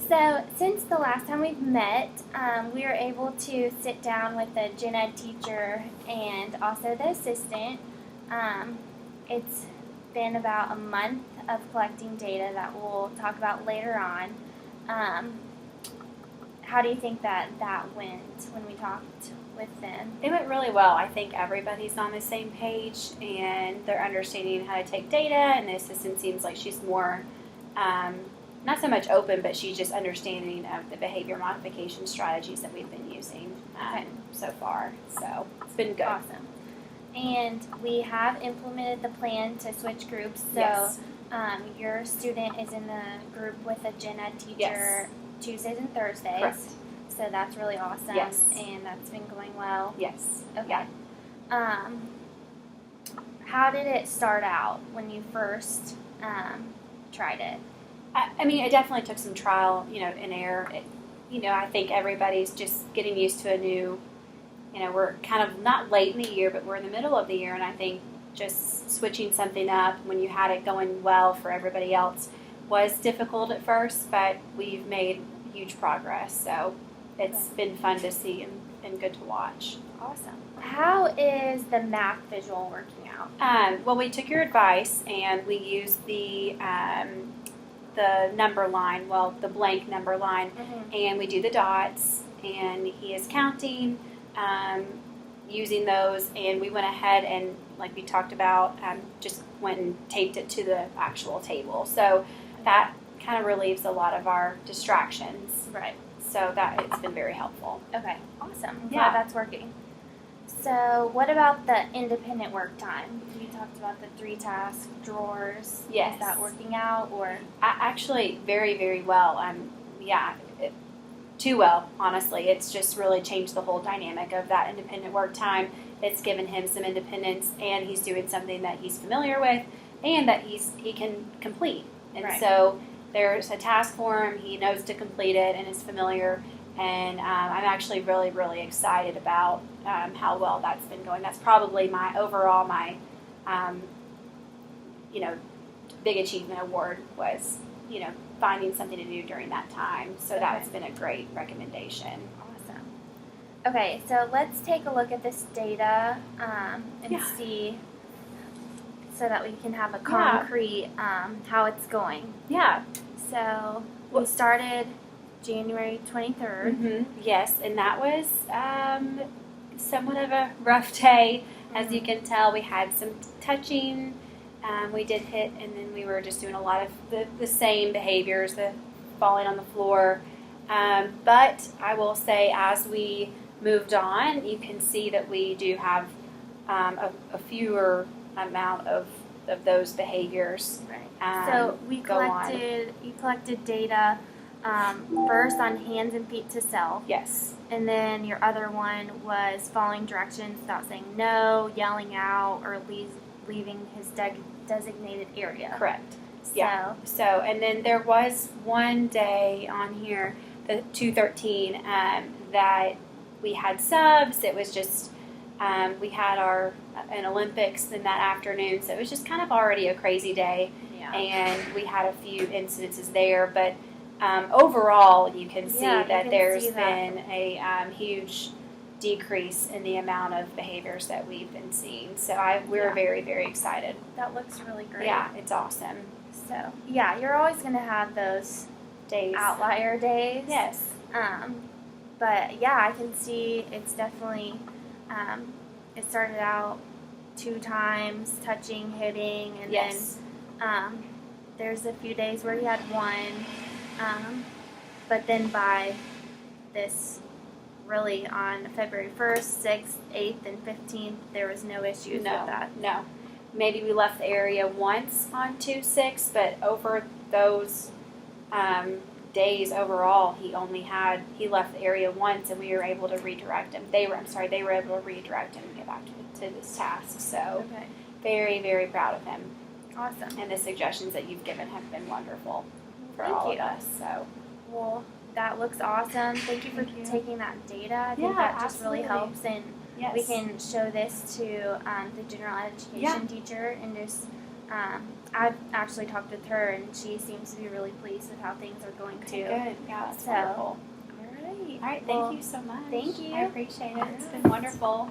So, since the last time we've met, we were able to sit down with the gen ed teacher and also the assistant. It's been about a month of collecting data that we'll talk about later on. How do you think that went when we talked with them? It went really well. I think everybody's on the same page and they're understanding how to take data, and the assistant seems like she's more not so much open, but she's just understanding of the behavior modification strategies that we've been using so far. So it's been good. Awesome. And we have implemented the plan to switch groups. So Yes. Your student is in the group with a gen ed teacher Yes. Tuesdays and Thursdays. Correct. So that's really awesome. Yes. And that's been going well. Yes. Okay. How did it start out when you first tried it? I mean, it definitely took some trial, and error. I think everybody's just getting used to a new, we're kind of not late in the year, but we're in the middle of the year, and I think just switching something up when you had it going well for everybody else was difficult at first, but we've made huge progress. So it's been fun to see and good to watch. Awesome. How is the math visual working out? Well, we took your advice and we used the number line, the blank number line, and we do the dots, and he is counting using those, and we went ahead and, like we talked about, just went and taped it to the actual table. So that kind of relieves a lot of our distractions. Right. So that it's been very helpful. Okay, awesome. I'm Yeah. glad that's working. So what about the independent work time? You talked about the 3 task drawers. Yes. Is that working out or? Actually, very, very well. Too well, honestly. It's just really changed the whole dynamic of that independent work time. It's given him some independence, and he's doing something that he's familiar with and that he can complete. And Right. so there's a task for him. He knows to complete it and is familiar. And I'm actually really, really excited about how well that's been going. That's probably my big achievement award was, finding something to do during that time. So that's been a great recommendation. Awesome. Okay, so let's take a look at this data and see so that we can have a concrete how it's going. Yeah. So we started January 23rd. Mm-hmm. Yes, and that was somewhat of a rough day. As you can tell, we had some touching. We did hit, and then we were just doing a lot of the same behaviors, the falling on the floor. But I will say, as we moved on, you can see that we do have a fewer amount of those behaviors. Right. So you collected data first on hands and feet to self. Yes. And then your other one was following directions without saying no, yelling out, or leaving his designated area. Correct. Yeah. So, and then there was one day on here, the 213, that we had subs. It was just, we had an Olympics in that afternoon, so it was just kind of already a crazy day. Yeah. And we had a few incidences there, but overall, you can see that there's been a huge decrease in the amount of behaviors that we've been seeing. So we're very, very excited. That looks really great. Yeah, it's awesome. So, you're always going to have those Days. outlier days. Yes. But, I can see it's definitely, it started out 2 times, touching, hitting, and then there's a few days where he had 1. But then by this, really on February 1st, 6th, 8th, and 15th, there was no issues with that. No. Maybe we left the area once on 2-6, but over those days overall, he left the area once, and we were able to redirect him. They were able to redirect him and get back to this task. So very, very proud of him. Awesome. And the suggestions that you've given have been wonderful for Thank all you. of us. So. Well, that looks awesome. Thank you for taking that data. I think that just really helps, and we can show this to the general education teacher and just I've actually talked with her, and she seems to be really pleased with how things are going Okay, too. good. Yeah, that's So, wonderful. All right. All right, Well, thank you so much. thank you. I appreciate it. It's been wonderful.